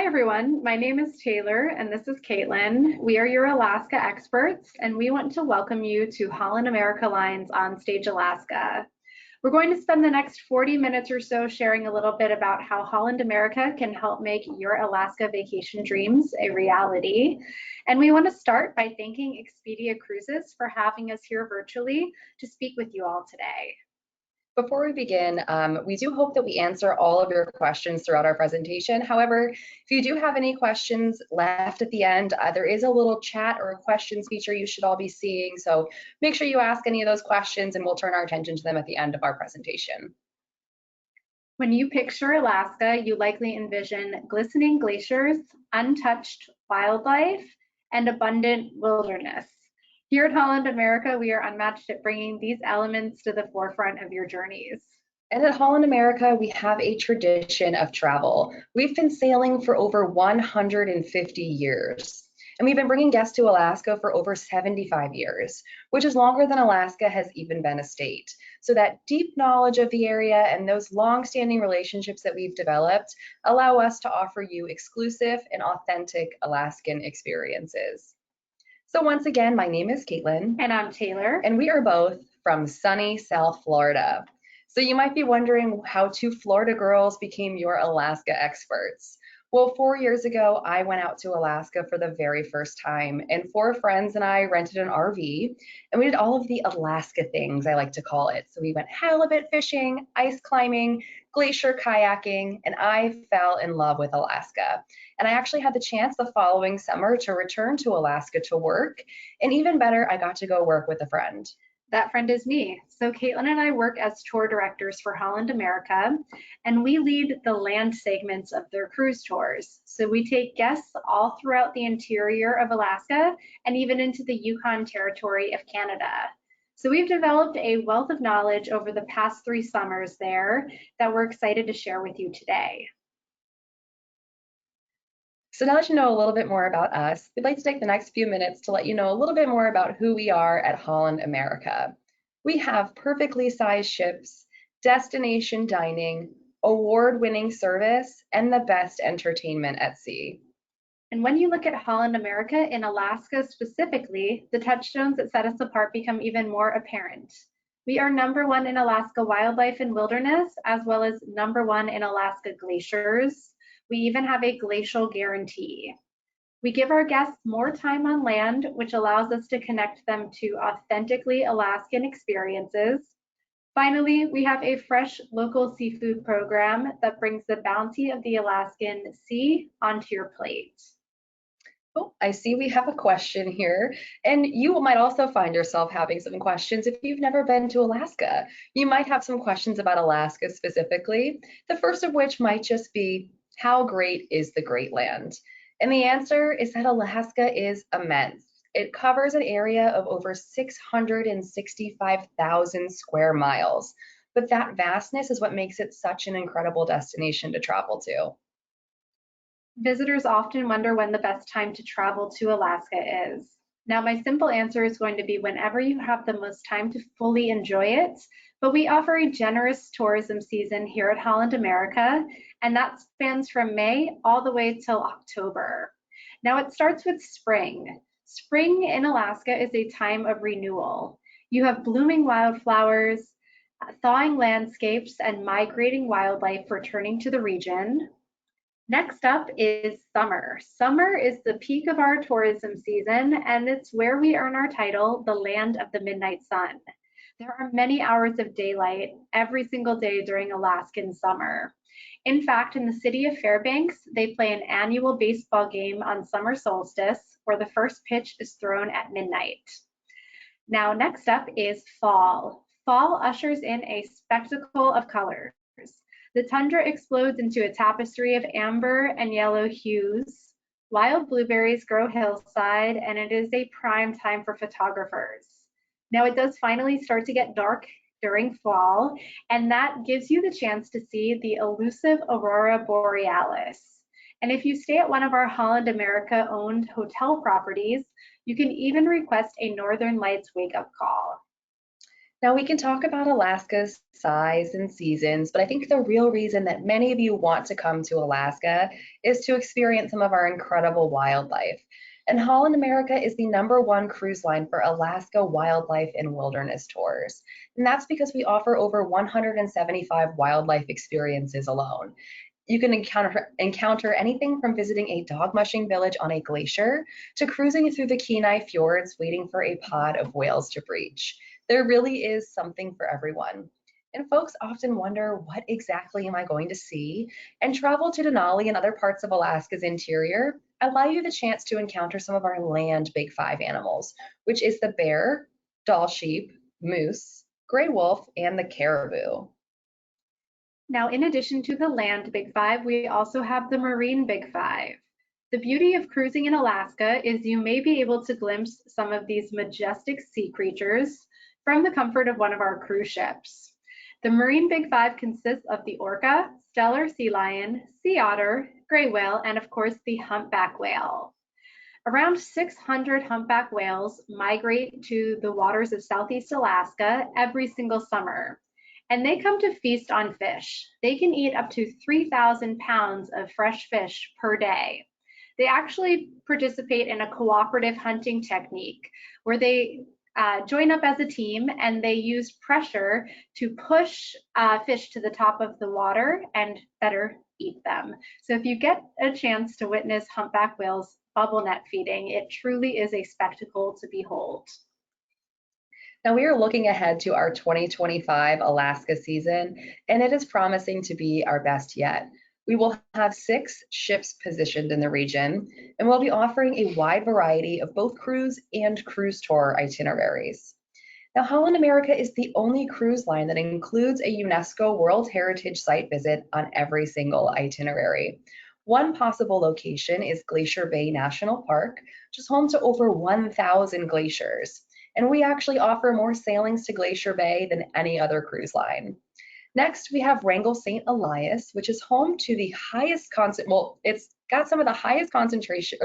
Hi everyone, my name is Taylor and this is Caitlin. We are your Alaska experts and we want to welcome you to Holland America Lines on Stage Alaska. We're going to spend the next 40 minutes or so sharing a little bit about how Holland America can help make your Alaska vacation dreams a reality. And we want to start by thanking Expedia Cruises for having us here virtually to speak with you all today. Before we begin, we do hope that we answer all of your questions throughout our presentation. However, if you do have any questions left at the end, there is a little chat or a questions feature you should all be seeing. So make sure you ask any of those questions and we'll turn our attention to them at the end of our presentation. When you picture Alaska, you likely envision glistening glaciers, untouched wildlife, and abundant wilderness. Here at Holland America, we are unmatched at bringing these elements to the forefront of your journeys. And at Holland America, we have a tradition of travel. We've been sailing for over 150 years. And we've been bringing guests to Alaska for over 75 years, which is longer than Alaska has even been a state. So that deep knowledge of the area and those long-standing relationships that we've developed allow us to offer you exclusive and authentic Alaskan experiences. So once again, my name is Caitlin. And I'm Taylor. And we are both from sunny South Florida. So you might be wondering how two Florida girls became your Alaska experts. Well, 4 years ago, I went out to Alaska for the very first time, and 4 friends and I rented an RV, and we did all of the Alaska things, I like to call it. So we went halibut fishing, ice climbing, glacier kayaking, and I fell in love with Alaska. And I actually had the chance the following summer to return to Alaska to work, and even better, I got to go work with a friend. That friend is me. So Caitlin and I work as tour directors for Holland America, and we lead the land segments of their cruise tours. So we take guests all throughout the interior of Alaska and even into the Yukon Territory of Canada. So we've developed a wealth of knowledge over the past 3 summers there that we're excited to share with you today. So now that you know a little bit more about us, we'd like to take the next few minutes to let you know a little bit more about who we are at Holland America. We have perfectly sized ships, destination dining, award-winning service, and the best entertainment at sea. And when you look at Holland America in Alaska specifically, the touchstones that set us apart become even more apparent. We are #1 in Alaska wildlife and wilderness, as well as #1 in Alaska glaciers. We even have a glacial guarantee. We give our guests more time on land, which allows us to connect them to authentically Alaskan experiences. Finally, we have a fresh local seafood program that brings the bounty of the Alaskan sea onto your plate. Oh, I see we have a question here, and you might also find yourself having some questions if you've never been to Alaska. You might have some questions about Alaska specifically, the first of which might just be, how great is the Great Land? And the answer is that Alaska is immense. It covers an area of over 665,000 square miles, but that vastness is what makes it such an incredible destination to travel to. Visitors often wonder when the best time to travel to Alaska is. Now, my simple answer is going to be whenever you have the most time to fully enjoy it, but we offer a generous tourism season here at Holland America, and that spans from May all the way till October. Now, it starts with spring. Spring in Alaska is a time of renewal. You have blooming wildflowers, thawing landscapes, and migrating wildlife returning to the region. Next up is summer. Summer is the peak of our tourism season, and it's where we earn our title, the land of the midnight sun. There are many hours of daylight every single day during Alaskan summer. In fact, in the city of Fairbanks, they play an annual baseball game on summer solstice where the first pitch is thrown at midnight. Now, next up is fall. Fall ushers in a spectacle of colors. The tundra explodes into a tapestry of amber and yellow hues. Wild blueberries grow hillside, and it is a prime time for photographers. Now it does finally start to get dark during fall, and that gives you the chance to see the elusive aurora borealis. And if you stay at one of our Holland America owned hotel properties, you can even request a Northern Lights wake-up call. Now, we can talk about Alaska's size and seasons, but I think the real reason that many of you want to come to Alaska is to experience some of our incredible wildlife. And Holland America is the #1 cruise line for Alaska wildlife and wilderness tours. And that's because we offer over 175 wildlife experiences alone. You can encounter anything from visiting a dog mushing village on a glacier to cruising through the Kenai fjords waiting for a pod of whales to breach. There really is something for everyone. And folks often wonder, what exactly am I going to see? And travel to Denali and other parts of Alaska's interior allow you the chance to encounter some of our land Big Five animals, which is the bear, Dall sheep, moose, gray wolf, and the caribou. Now, in addition to the land Big Five, we also have the marine Big Five. The beauty of cruising in Alaska is you may be able to glimpse some of these majestic sea creatures from the comfort of one of our cruise ships. The marine Big Five consists of the orca, stellar sea lion, sea otter, gray whale, and of course the humpback whale. Around 600 humpback whales migrate to the waters of Southeast Alaska every single summer, and they come to feast on fish. They can eat up to 3,000 pounds of fresh fish per day. They actually participate in a cooperative hunting technique where they join up as a team and they use pressure to push fish to the top of the water and better eat them. So if you get a chance to witness humpback whales bubble net feeding, it truly is a spectacle to behold. Now, we are looking ahead to our 2025 Alaska season, and it is promising to be our best yet. We will have 6 ships positioned in the region, and we'll be offering a wide variety of both cruise and cruise tour itineraries. Now, Holland America is the only cruise line that includes a UNESCO World Heritage Site visit on every single itinerary. One possible location is Glacier Bay National Park, which is home to over 1,000 glaciers. And we actually offer more sailings to Glacier Bay than any other cruise line. Next, we have Wrangell St. Elias, which is home to the highest it's got some of the highest concentration,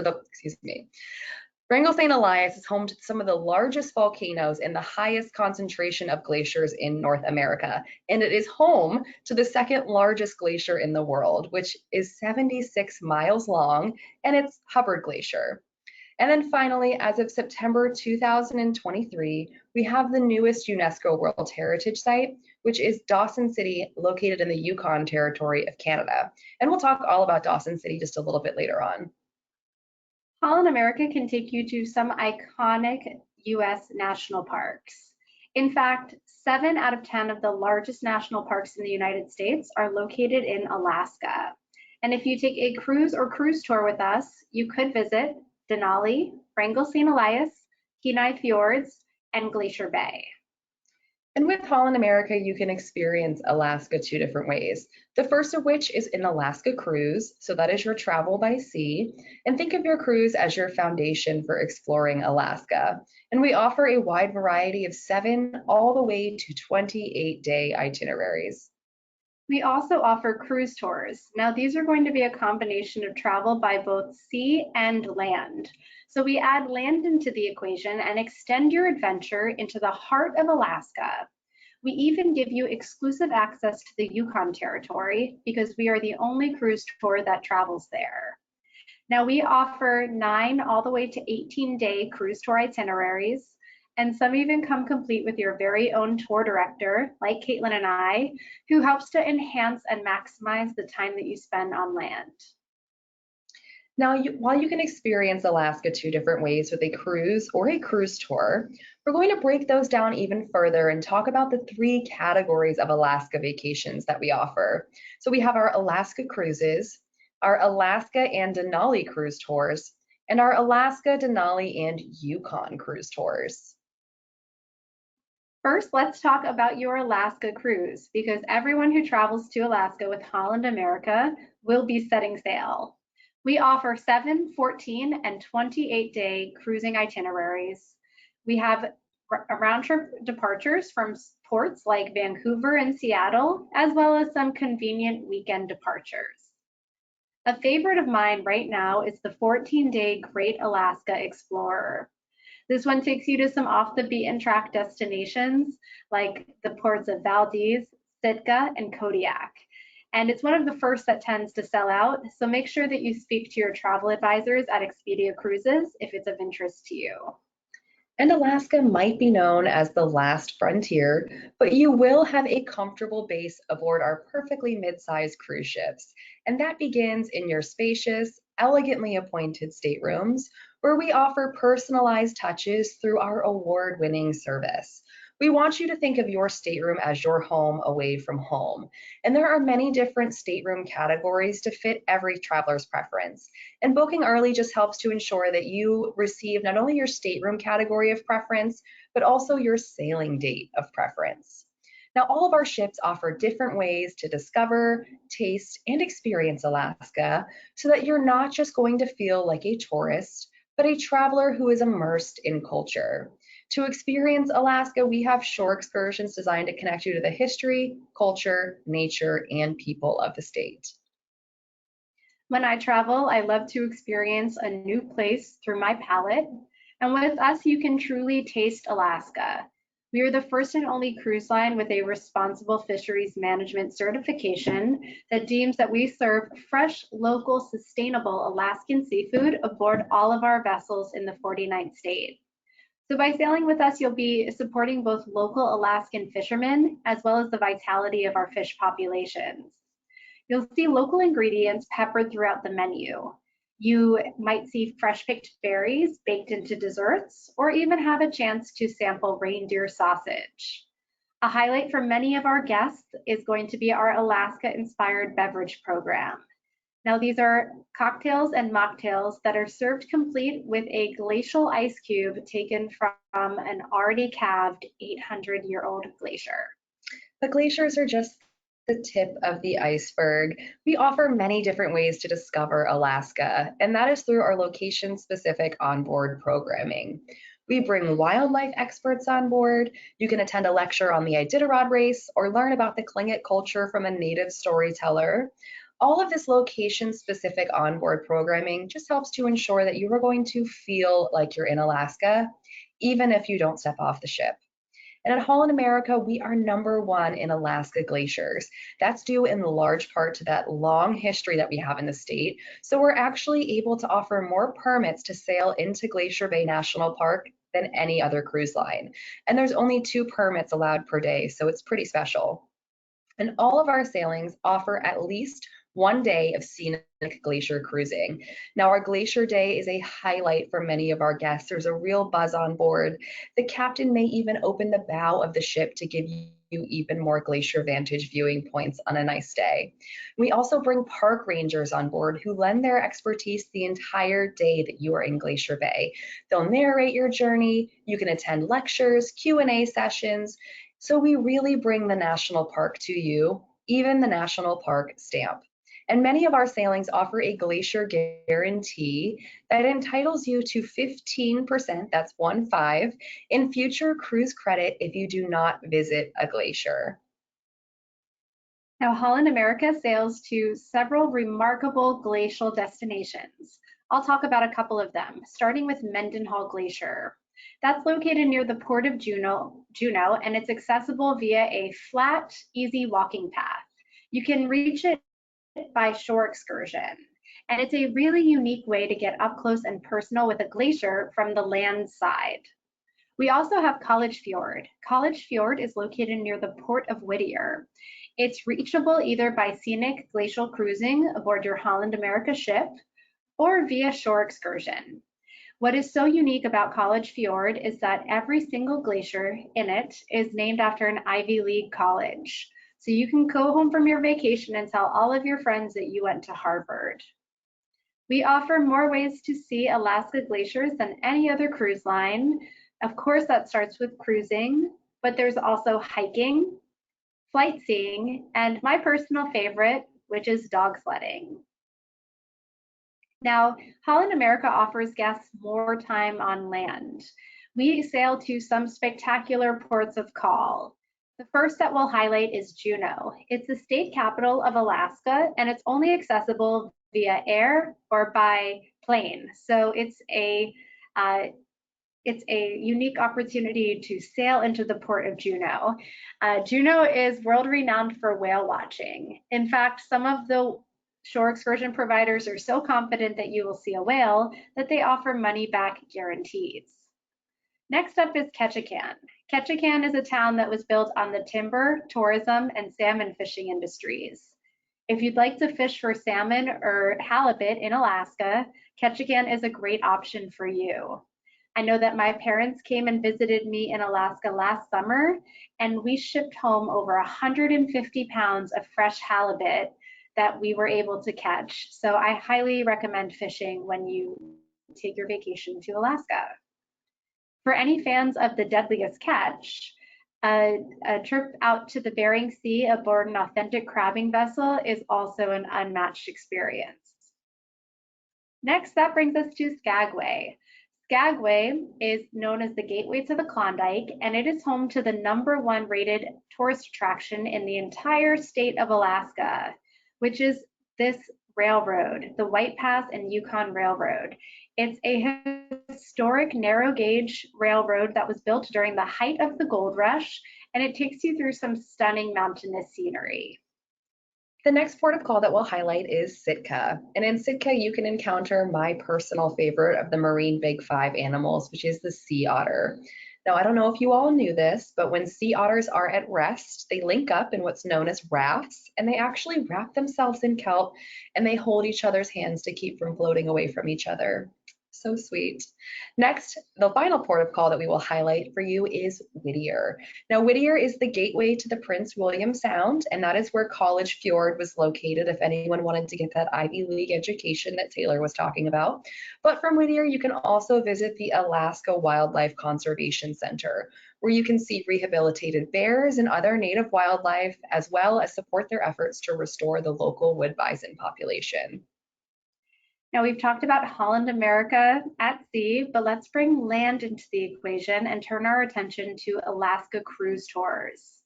Wrangell St. Elias is home to some of the largest volcanoes and the highest concentration of glaciers in North America. And it is home to the second largest glacier in the world, which is 76 miles long, and it's Hubbard Glacier. And then finally, as of September 2023, we have the newest UNESCO World Heritage Site, which is Dawson City, located in the Yukon Territory of Canada. And we'll talk all about Dawson City just a little bit later on. Holland America can take you to some iconic US national parks. In fact, 7 out of 10 of the largest national parks in the United States are located in Alaska. And if you take a cruise or cruise tour with us, you could visit Denali, Wrangell St. Elias, Kenai Fjords, and Glacier Bay. And with Holland America, you can experience Alaska 2 different ways. The first of which is an Alaska cruise, so that is your travel by sea. And think of your cruise as your foundation for exploring Alaska. And we offer a wide variety of 7 all the way to 28-day itineraries. We also offer cruise tours. Now, these are going to be a combination of travel by both sea and land. So we add land into the equation and extend your adventure into the heart of Alaska. We even give you exclusive access to the Yukon Territory because we are the only cruise tour that travels there. Now, we offer 9 all the way to 18-day cruise tour itineraries. And some even come complete with your very own tour director, like Caitlin and I, who helps to enhance and maximize the time that you spend on land. Now, while you can experience Alaska 2 different ways with a cruise or a cruise tour, we're going to break those down even further and talk about the 3 categories of Alaska vacations that we offer. So we have our Alaska cruises, our Alaska and Denali cruise tours, and our Alaska, Denali, and Yukon cruise tours. First, let's talk about your Alaska cruise, because everyone who travels to Alaska with Holland America will be setting sail. We offer 7, 14, and 28-day cruising itineraries. We have round-trip departures from ports like Vancouver and Seattle, as well as some convenient weekend departures. A favorite of mine right now is the 14-day Great Alaska Explorer. This one takes you to some off the beaten track destinations like the ports of Valdez, Sitka, and Kodiak. And it's one of the first that tends to sell out, so make sure that you speak to your travel advisors at Expedia Cruises if it's of interest to you. And Alaska might be known as the last frontier, but you will have a comfortable base aboard our perfectly mid-sized cruise ships. And that begins in your spacious, elegantly appointed staterooms, where we offer personalized touches through our award-winning service. We want you to think of your stateroom as your home away from home. And there are many different stateroom categories to fit every traveler's preference. And booking early just helps to ensure that you receive not only your stateroom category of preference, but also your sailing date of preference. Now, all of our ships offer different ways to discover, taste, and experience Alaska so that you're not just going to feel like a tourist, but a traveler who is immersed in culture. To experience Alaska, we have shore excursions designed to connect you to the history, culture, nature, and people of the state. When I travel, I love to experience a new place through my palate. And with us, you can truly taste Alaska. We are the first and only cruise line with a responsible fisheries management certification that deems that we serve fresh, local, sustainable Alaskan seafood aboard all of our vessels in the 49th state. So by sailing with us, you'll be supporting both local Alaskan fishermen as well as the vitality of our fish populations. You'll see local ingredients peppered throughout the menu. You might see fresh picked berries baked into desserts, or even have a chance to sample reindeer sausage. A highlight for many of our guests is going to be our Alaska-inspired beverage program. Now, these are cocktails and mocktails that are served complete with a glacial ice cube taken from an already calved 800-year-old glacier. The glaciers are just the tip of the iceberg. We offer many different ways to discover Alaska, and that is through our location-specific onboard programming. We bring wildlife experts on board. You can attend a lecture on the Iditarod race or learn about the Tlingit culture from a native storyteller. All of this location-specific onboard programming just helps to ensure that you are going to feel like you're in Alaska, even if you don't step off the ship. And at Holland America, we are #1 in Alaska glaciers. That's due in large part to that long history that we have in the state. So we're actually able to offer more permits to sail into Glacier Bay National Park than any other cruise line. And there's only 2 permits allowed per day, so it's pretty special. And all of our sailings offer at least 1 day of scenic glacier cruising. Now, our glacier day is a highlight for many of our guests. There's a real buzz on board. The captain may even open the bow of the ship to give you even more glacier vantage viewing points on a nice day. We also bring park rangers on board who lend their expertise the entire day that you are in Glacier Bay. They'll narrate your journey. You can attend lectures, Q&A sessions. So we really bring the national park to you, even the national park stamp. And many of our sailings offer a glacier guarantee that entitles you to 15%, that's 15, in future cruise credit if you do not visit a glacier. Now, Holland America sails to several remarkable glacial destinations. I'll talk about a couple of them, starting with Mendenhall Glacier. That's located near the port of Juneau, and it's accessible via a flat, easy walking path. You can reach it by shore excursion, and it's a really unique way to get up close and personal with a glacier from the land side. We also have College Fjord. College Fjord is located near the port of Whittier. It's reachable either by scenic glacial cruising aboard your Holland America ship or via shore excursion. What is so unique about College Fjord is that every single glacier in it is named after an Ivy League college. So you can go home from your vacation and tell all of your friends that you went to Harvard. We offer more ways to see Alaska glaciers than any other cruise line. Of course, that starts with cruising, but there's also hiking, flight seeing, and my personal favorite, which is dog sledding. Now, Holland America offers guests more time on land. We sail to some spectacular ports of call. The first that we'll highlight is Juneau. It's the state capital of Alaska, and it's only accessible via air or by plane. So it's a It's a unique opportunity to sail into the port of Juneau. Juneau is world renowned for whale watching. In fact, some of the shore excursion providers are so confident that you will see a whale that they offer money back guarantees. Next up is Ketchikan. Ketchikan is a town that was built on the timber, tourism, and salmon fishing industries. If you'd like to fish for salmon or halibut in Alaska, Ketchikan is a great option for you. I know that my parents came and visited me in Alaska last summer, and we shipped home over 150 pounds of fresh halibut that we were able to catch. So I highly recommend fishing when you take your vacation to Alaska. For any fans of The Deadliest Catch, a trip out to the Bering Sea aboard an authentic crabbing vessel is also an unmatched experience. Next, that brings us to Skagway. Skagway is known as the gateway to the Klondike, and it is home to the #1 rated tourist attraction in the entire state of Alaska, which is this railroad, the White Pass and Yukon Railroad. It's a historic narrow gauge railroad that was built during the height of the gold rush, and it takes you through some stunning mountainous scenery. The next port of call that we'll highlight is Sitka. And in Sitka, you can encounter my personal favorite of the marine big five animals, which is the sea otter. Now, I don't know if you all knew this, but when sea otters are at rest, they link up in what's known as rafts, and they actually wrap themselves in kelp and they hold each other's hands to keep from floating away from each other. So sweet. Next, the final port of call that we will highlight for you is Whittier. Now, Whittier is the gateway to the Prince William Sound, and that is where College Fjord was located if anyone wanted to get that Ivy League education that Taylor was talking about. But from Whittier, you can also visit the Alaska Wildlife Conservation Center, where you can see rehabilitated bears and other native wildlife, as well as support their efforts to restore the local wood bison population. Now we've talked about Holland America at sea, but let's bring land into the equation and turn our attention to Alaska cruise tours.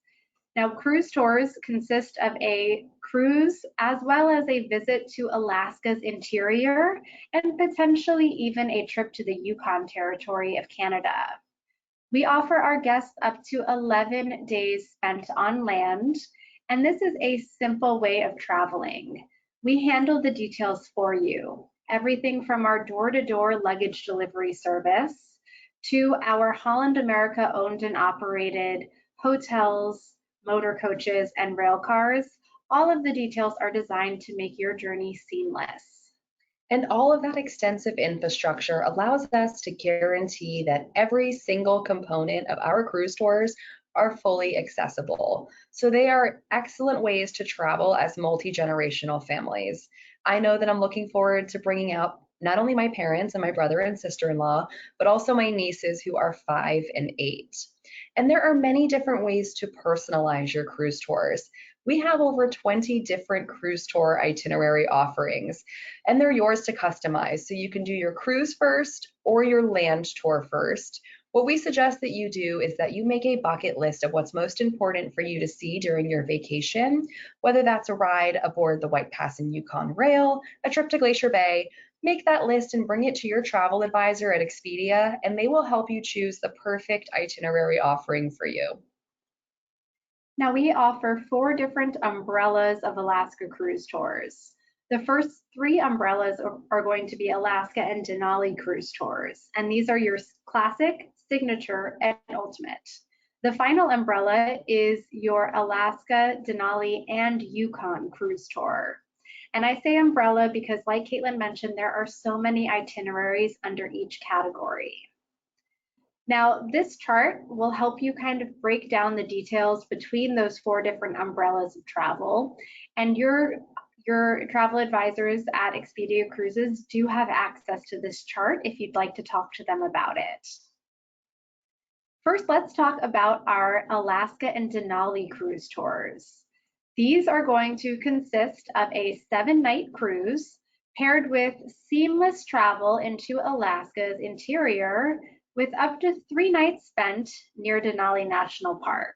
Now cruise tours consist of a cruise as well as a visit to Alaska's interior and potentially even a trip to the Yukon Territory of Canada. We offer our guests up to 11 days spent on land, and this is a simple way of traveling. We handle the details for you. Everything from our door-to-door luggage delivery service to our Holland America owned and operated hotels, motor coaches, and rail cars. All of the details are designed to make your journey seamless. And all of that extensive infrastructure allows us to guarantee that every single component of our cruise tours are fully accessible. So they are excellent ways to travel as multi-generational families. I know that I'm looking forward to bringing out not only my parents and my brother and sister-in-law, but also my nieces who are 5 and 8. And there are many different ways to personalize your cruise tours. We have over 20 different cruise tour itinerary offerings, and they're yours to customize. So you can do your cruise first or your land tour first. What we suggest that you do is that you make a bucket list of what's most important for you to see during your vacation, whether that's a ride aboard the White Pass and Yukon Rail, a trip to Glacier Bay. Make that list and bring it to your travel advisor at Expedia, and they will help you choose the perfect itinerary offering for you. Now we offer 4 different umbrellas of Alaska cruise tours. The first 3 umbrellas are going to be Alaska and Denali cruise tours, and these are your classic, signature, and ultimate. The final umbrella is your Alaska, Denali, and Yukon cruise tour. And I say umbrella because, like Caitlin mentioned, there are so many itineraries under each category. Now, this chart will help you kind of break down the details between those 4 different umbrellas of travel, and your travel advisors at Expedia Cruises do have access to this chart if you'd like to talk to them about it. First, let's talk about our Alaska and Denali cruise tours. These are going to consist of a 7-night cruise paired with seamless travel into Alaska's interior with up to 3 nights spent near Denali National Park.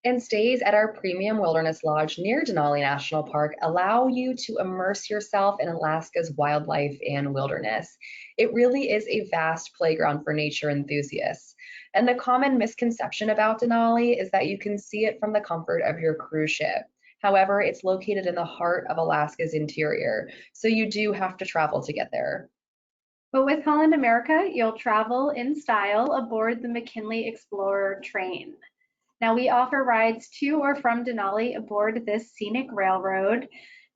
And stays at our premium wilderness lodge near Denali National Park allow you to immerse yourself in Alaska's wildlife and wilderness. It really is a vast playground for nature enthusiasts. And the common misconception about Denali is that you can see it from the comfort of your cruise ship. However, it's located in the heart of Alaska's interior, so you do have to travel to get there. But with Holland America, you'll travel in style aboard the McKinley Explorer train. Now we offer rides to or from Denali aboard this scenic railroad.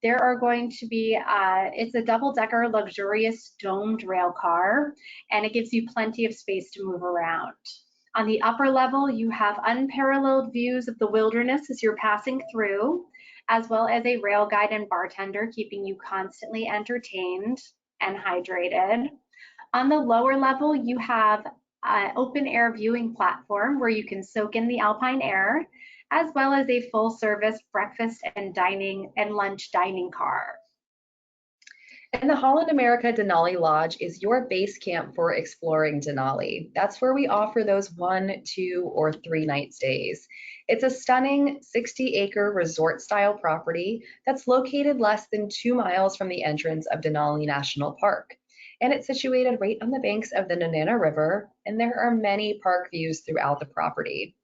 There are going to be, it's a double-decker luxurious domed rail car, and it gives you plenty of space to move around. On the upper level, you have unparalleled views of the wilderness as you're passing through, as well as a rail guide and bartender keeping you constantly entertained and hydrated. On the lower level, you have open air viewing platform where you can soak in the alpine air, as well as a full service breakfast and dining and lunch dining car. And the Holland America Denali Lodge is your base camp for exploring Denali. That's where we offer those 1, 2, or 3 night stays. It's a stunning 60-acre resort-style property that's located less than 2 miles from the entrance of Denali National Park. And it's situated right on the banks of the Nenana River, and there are many park views throughout the property.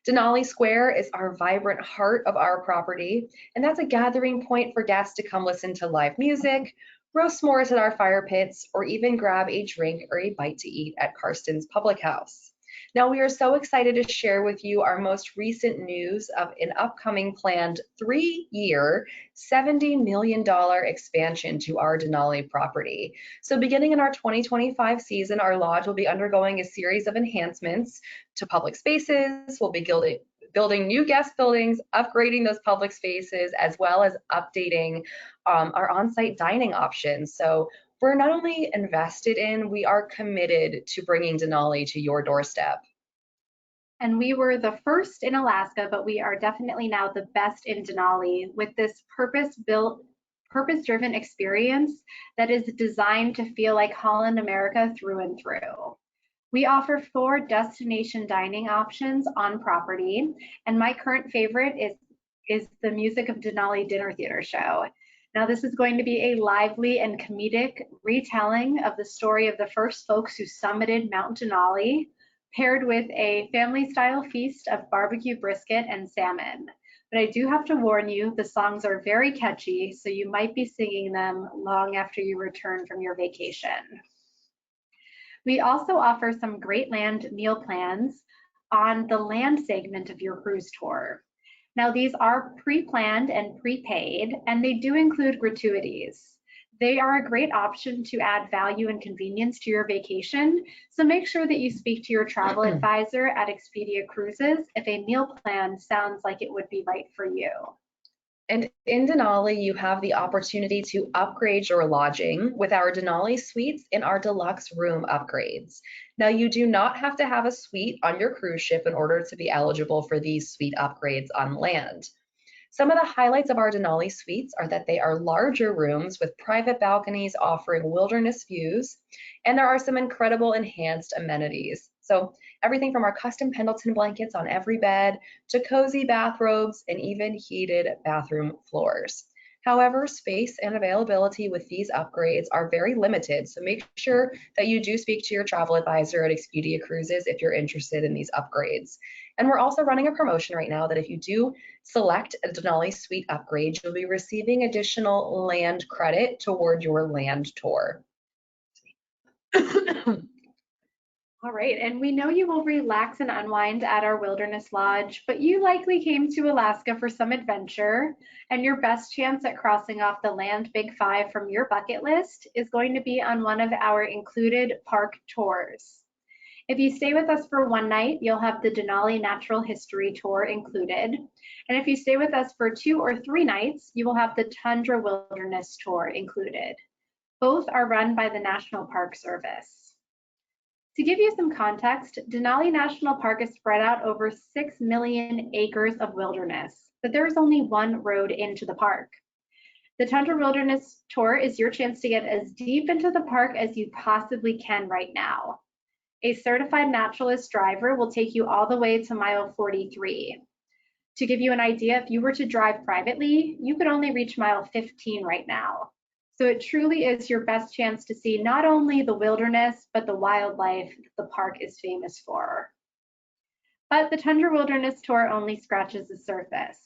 Denali Square is our vibrant heart of our property, and that's a gathering point for guests to come listen to live music, roast s'mores at our fire pits, or even grab a drink or a bite to eat at Karsten's Public House. Now, we are so excited to share with you our most recent news of an upcoming planned 3-year, $70 million expansion to our Denali property. So beginning in our 2025 season, our lodge will be undergoing a series of enhancements to public spaces. We'll be building new guest buildings, upgrading those public spaces, as well as updating our on-site dining options. So we're not only invested in, we are committed to bringing Denali to your doorstep. And we were the first in Alaska, but we are definitely now the best in Denali with this purpose-built, purpose-driven experience that is designed to feel like Holland America through and through. We offer 4 destination dining options on property, and my current favorite is the Music of Denali Dinner Theater show. Now, this is going to be a lively and comedic retelling of the story of the first folks who summited Mount Denali, paired with a family-style feast of barbecue brisket and salmon. But I do have to warn you, the songs are very catchy, so you might be singing them long after you return from your vacation. We also offer some great land meal plans on the land segment of your cruise tour. Now, these are pre-planned and prepaid, and they do include gratuities. They are a great option to add value and convenience to your vacation, so make sure that you speak to your travel advisor at Expedia Cruises if a meal plan sounds like it would be right for you. And in Denali, you have the opportunity to upgrade your lodging with our Denali suites and our deluxe room upgrades. Now, you do not have to have a suite on your cruise ship in order to be eligible for these suite upgrades on land. Some of the highlights of our Denali suites are that they are larger rooms with private balconies offering wilderness views, and there are some incredible enhanced amenities. So everything from our custom Pendleton blankets on every bed to cozy bathrobes and even heated bathroom floors. However, space and availability with these upgrades are very limited, so make sure that you do speak to your travel advisor at Expedia Cruises if you're interested in these upgrades. And we're also running a promotion right now that if you do select a Denali suite upgrade, you'll be receiving additional land credit toward your land tour. All right, and we know you will relax and unwind at our Wilderness Lodge, but you likely came to Alaska for some adventure, and your best chance at crossing off the Land Big Five from your bucket list is going to be on one of our included park tours. If you stay with us for 1 night, you'll have the Denali Natural History Tour included, and if you stay with us for 2 or 3 nights, you will have the Tundra Wilderness Tour included. Both are run by the National Park Service. To give you some context, Denali National Park is spread out over 6 million acres of wilderness, but there is only one road into the park. The Tundra Wilderness Tour is your chance to get as deep into the park as you possibly can right now. A certified naturalist driver will take you all the way to mile 43. To give you an idea, if you were to drive privately, you could only reach mile 15 right now. So it truly is your best chance to see not only the wilderness, but the wildlife the park is famous for. But the Tundra Wilderness Tour only scratches the surface.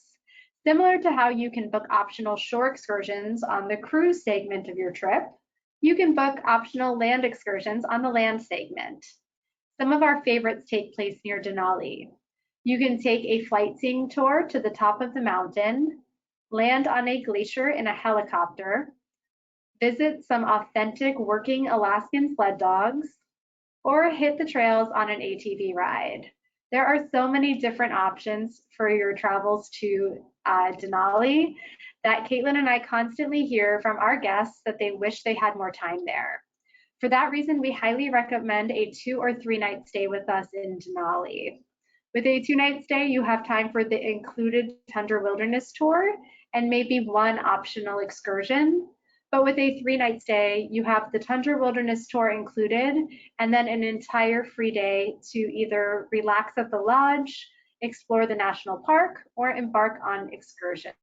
Similar to how you can book optional shore excursions on the cruise segment of your trip, you can book optional land excursions on the land segment. Some of our favorites take place near Denali. You can take a flight seeing tour to the top of the mountain, land on a glacier in a helicopter, visit some authentic working Alaskan sled dogs, or hit the trails on an ATV ride. There are so many different options for your travels to Denali that Caitlin and I constantly hear from our guests that they wish they had more time there. For that reason, we highly recommend a 2 or 3 night stay with us in Denali. With a 2-night stay, you have time for the included Tundra Wilderness Tour and maybe one optional excursion. But with a 3-night stay, you have the Tundra Wilderness Tour included, and then an entire free day to either relax at the lodge, explore the national park, or embark on excursions.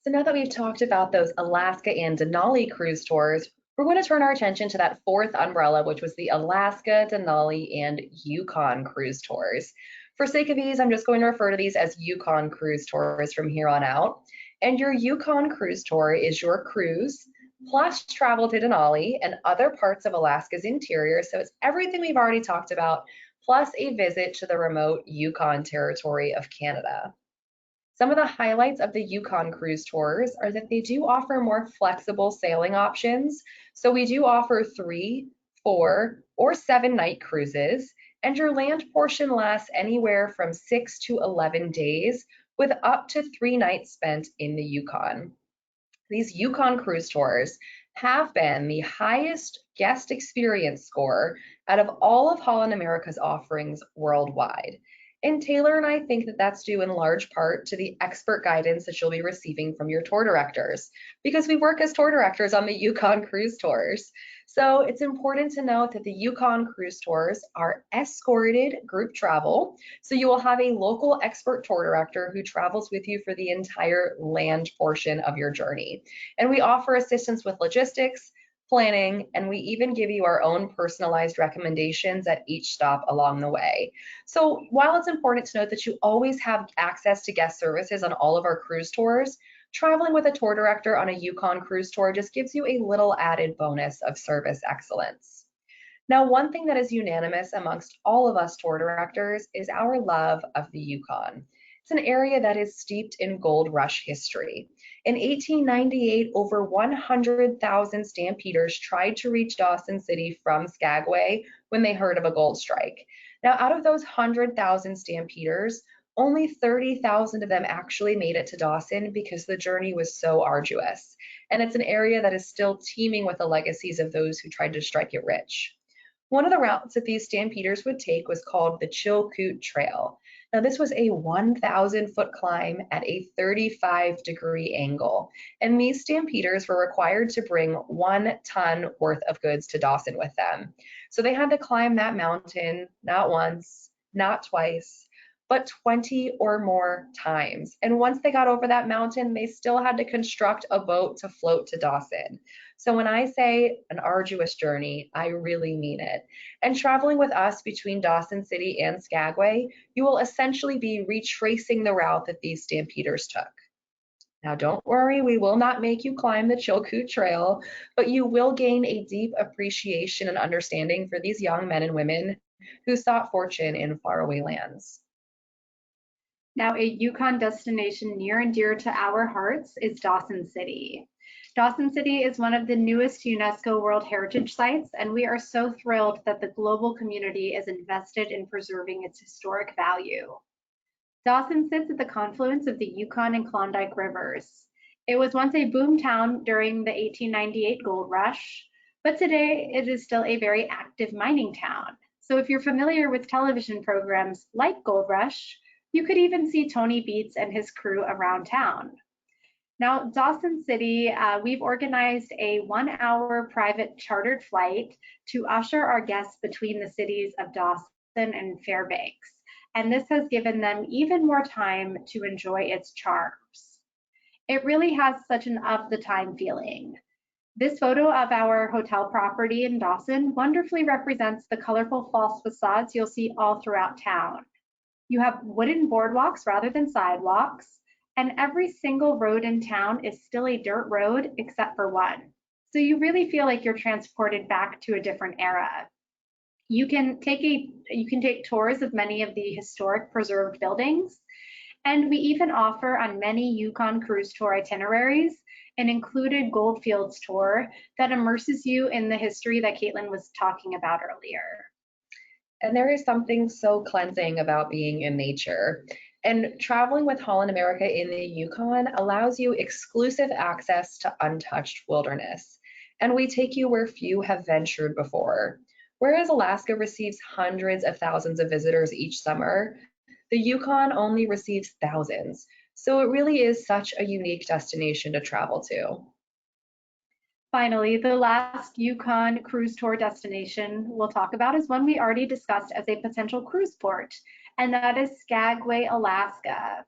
So now that we've talked about those Alaska and Denali cruise tours, we're going to turn our attention to that fourth umbrella, which was the Alaska, Denali, and Yukon cruise tours. For sake of ease, I'm just going to refer to these as Yukon cruise tours from here on out. And your Yukon cruise tour is your cruise plus travel to Denali and other parts of Alaska's interior. So it's everything we've already talked about, plus a visit to the remote Yukon territory of Canada. Some of the highlights of the Yukon cruise tours are that they do offer more flexible sailing options. So we do offer 3, 4, or 7-night cruises, and your land portion lasts anywhere from 6 to 11 days, with up to 3 nights spent in the Yukon. These Yukon cruise tours have been the highest guest experience score out of all of Holland America's offerings worldwide. And Taylor and I think that that's due in large part to the expert guidance that you'll be receiving from your tour directors, because we work as tour directors on the Yukon cruise tours. So it's important to note that the Yukon cruise tours are escorted group travel. So you will have a local expert tour director who travels with you for the entire land portion of your journey. And we offer assistance with logistics, planning, and we even give you our own personalized recommendations at each stop along the way. So while it's important to note that you always have access to guest services on all of our cruise tours, traveling with a tour director on a Yukon cruise tour just gives you a little added bonus of service excellence. Now, one thing that is unanimous amongst all of us tour directors is our love of the Yukon. It's an area that is steeped in gold rush history. In 1898, over 100,000 stampeders tried to reach Dawson City from Skagway when they heard of a gold strike. Now, out of those 100,000 stampeders, only 30,000 of them actually made it to Dawson because the journey was so arduous. And it's an area that is still teeming with the legacies of those who tried to strike it rich. One of the routes that these stampeders would take was called the Chilkoot Trail. Now, this was a 1,000-foot climb at a 35-degree angle, and these stampeders were required to bring 1 ton worth of goods to Dawson with them. So they had to climb that mountain not once, not twice, but 20 or more times. And once they got over that mountain, they still had to construct a boat to float to Dawson. So when I say an arduous journey, I really mean it. And traveling with us between Dawson City and Skagway, you will essentially be retracing the route that these stampeders took. Now, don't worry, we will not make you climb the Chilkoot Trail, but you will gain a deep appreciation and understanding for these young men and women who sought fortune in faraway lands. Now, a Yukon destination near and dear to our hearts is Dawson City. Dawson City is one of the newest UNESCO World Heritage Sites, and we are so thrilled that the global community is invested in preserving its historic value. Dawson sits at the confluence of the Yukon and Klondike rivers. It was once a boom town during the 1898 gold rush, but today it is still a very active mining town. So if you're familiar with television programs like Gold Rush, you could even see Tony Beets and his crew around town. Now, Dawson City, we've organized a 1-hour private chartered flight to usher our guests between the cities of Dawson and Fairbanks. and this has given them even more time to enjoy its charms. It really has such an of the time feeling. This photo of our hotel property in Dawson wonderfully represents the colorful false facades you'll see all throughout town. You have wooden boardwalks rather than sidewalks, and every single road in town is still a dirt road except for one. So you really feel like you're transported back to a different era. You can take tours of many of the historic preserved buildings, and we even offer on many Yukon cruise tour itineraries an included Goldfields tour that immerses you in the history that Caitlin was talking about earlier. And there is something so cleansing about being in nature. And traveling with Holland America in the Yukon allows you exclusive access to untouched wilderness. And we take you where few have ventured before. Whereas Alaska receives hundreds of thousands of visitors each summer, the Yukon only receives thousands. So it really is such a unique destination to travel to. Finally, the last Yukon cruise tour destination we'll talk about is one we already discussed as a potential cruise port, and that is Skagway, Alaska.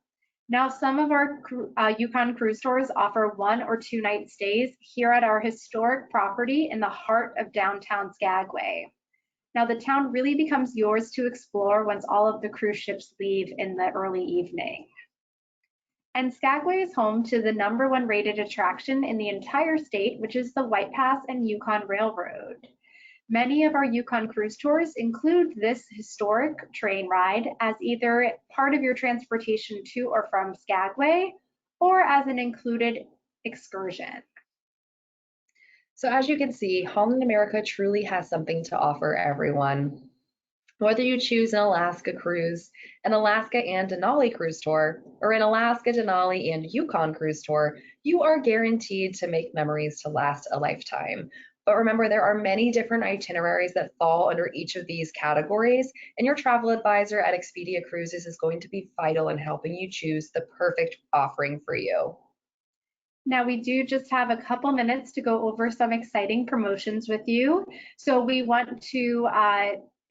Now, some of our Yukon cruise tours offer 1 or 2 night stays here at our historic property in the heart of downtown Skagway. Now, the town really becomes yours to explore once all of the cruise ships leave in the early evening. And Skagway is home to the #1 rated attraction in the entire state, which is the White Pass and Yukon Railroad. Many of our Yukon cruise tours include this historic train ride as either part of your transportation to or from Skagway or as an included excursion. So as you can see, Holland America truly has something to offer everyone. Whether you choose an Alaska cruise, an Alaska and Denali cruise tour, or an Alaska, Denali, and Yukon cruise tour, you are guaranteed to make memories to last a lifetime. But remember, there are many different itineraries that fall under each of these categories, and your travel advisor at Expedia Cruises is going to be vital in helping you choose the perfect offering for you. Now we do just have a couple minutes to go over some exciting promotions with you. So we want to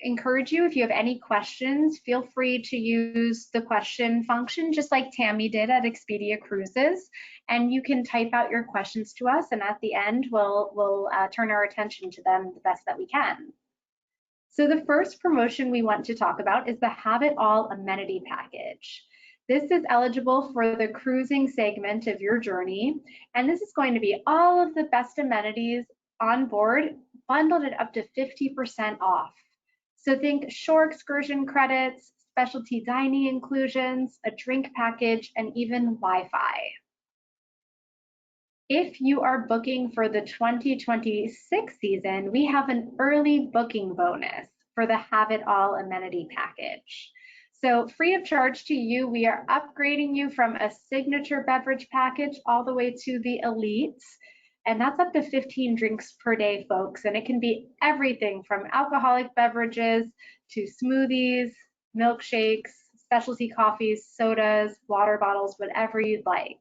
encourage you, if you have any questions, feel free to use the question function, just like Tammy did at Expedia Cruises. And you can type out your questions to us, and at the end, we'll turn our attention to them the best that we can. So the first promotion we want to talk about is the Have It All amenity package. This is eligible for the cruising segment of your journey, and this is going to be all of the best amenities on board, bundled at up to 50% off. So think shore excursion credits, specialty dining inclusions, a drink package, and even Wi-Fi. If you are booking for the 2026 season, we have an early booking bonus for the Have It All amenity package. So free of charge to you, we are upgrading you from a signature beverage package all the way to the elites. And that's up to 15 drinks per day, folks. And it can be everything from alcoholic beverages to smoothies, milkshakes, specialty coffees, sodas, water bottles, whatever you'd like.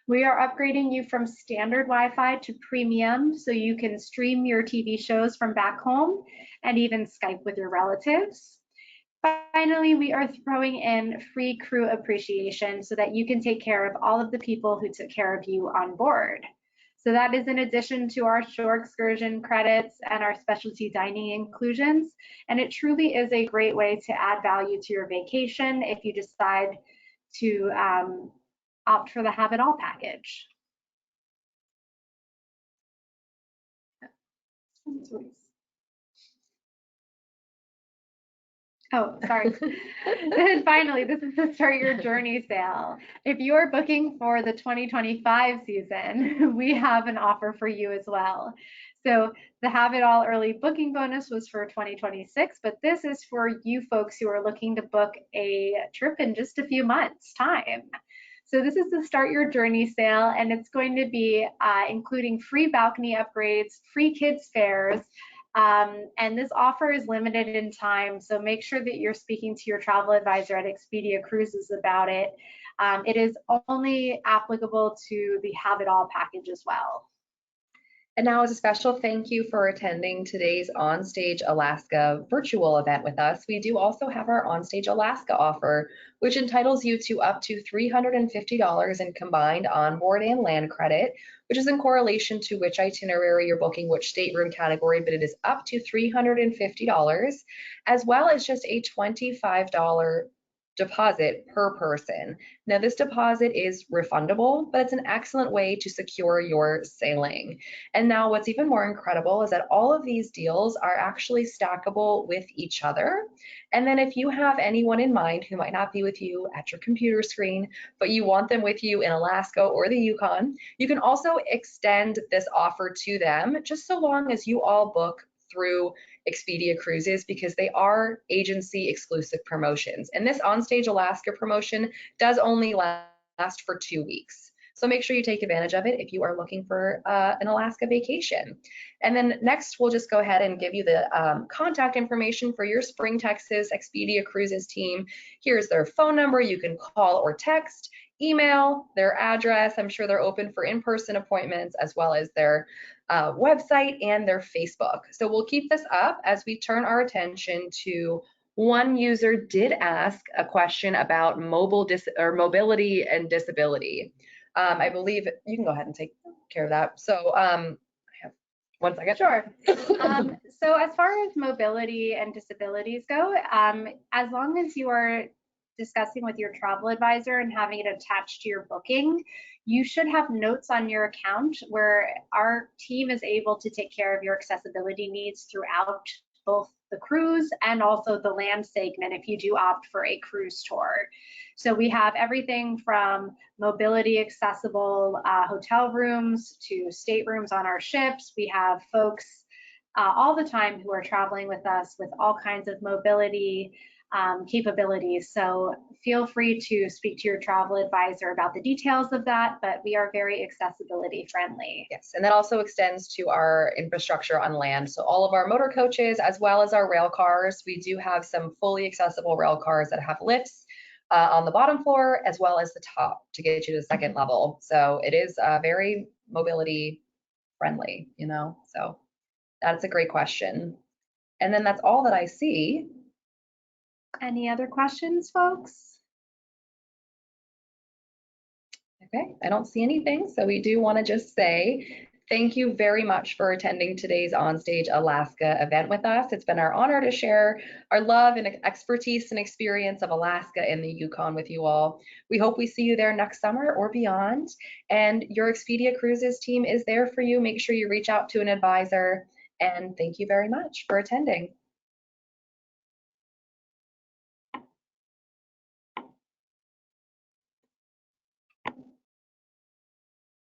We are upgrading you from standard Wi-Fi to premium so you can stream your TV shows from back home and even Skype with your relatives. Finally, we are throwing in free crew appreciation so that you can take care of all of the people who took care of you on board. So that is in addition to our shore excursion credits and our specialty dining inclusions. And it truly is a great way to add value to your vacation if you decide to opt for the Have It All package. Oh, sorry. And finally, this is the Start Your Journey sale. If you are booking for the 2025 season, we have an offer for you as well. So the Have It All early booking bonus was for 2026, but this is for you folks who are looking to book a trip in just a few months' time. So this is the Start Your Journey sale, and it's going to be including free balcony upgrades, free kids fares, and this offer is limited in time, so make sure that you're speaking to your travel advisor at Expedia Cruises about it. It is only applicable to the Have It All package as well. And now, as a special thank you for attending today's Onstage Alaska virtual event with us, we do also have our Onstage Alaska offer, which entitles you to up to $350 in combined onboard and land credit, which is in correlation to which itinerary you're booking, which stateroom category, but it is up to $350, as well as just a $25 deposit per person. Now, this deposit is refundable, but it's an excellent way to secure your sailing. And now what's even more incredible is that all of these deals are actually stackable with each other. And then if you have anyone in mind who might not be with you at your computer screen, but you want them with you in Alaska or the Yukon, you can also extend this offer to them, just so long as you all book through Expedia Cruises, because they are agency exclusive promotions. And this Onstage Alaska promotion does only last for 2 weeks. So make sure you take advantage of it if you are looking for an Alaska vacation. And then next, we'll just go ahead and give you the contact information for your Spring Texas Expedia Cruises team. Here's their phone number. You can call or text, email, their address. I'm sure they're open for in-person appointments, as well as their website and their Facebook. So we'll keep this up as we turn our attention to one user did ask a question about mobility and disability. I believe you can go ahead and take care of that. So I have 1 second. Sure. So as far as mobility and disabilities go, as long as you are discussing with your travel advisor and having it attached to your booking, you should have notes on your account where our team is able to take care of your accessibility needs throughout both the cruise and also the land segment if you do opt for a cruise tour. So we have everything from mobility accessible hotel rooms to staterooms on our ships. We have folks all the time who are traveling with us with all kinds of mobility capabilities. So feel free to speak to your travel advisor about the details of that, but we are very accessibility friendly. Yes, and that also extends to our infrastructure on land. So all of our motor coaches, as well as our rail cars, we do have some fully accessible rail cars that have lifts on the bottom floor, as well as the top to get you to the second level. So it is very mobility friendly, you know, so that's a great question. And then that's all that I see. Any other questions, folks? Okay, I don't see anything. So we do want to just say thank you very much for attending today's Onstage Alaska event with us. It's been our honor to share our love and expertise and experience of Alaska and the Yukon with you all. We hope we see you there next summer or beyond. And your Expedia Cruises team is there for you. Make sure you reach out to an advisor. And thank you very much for attending.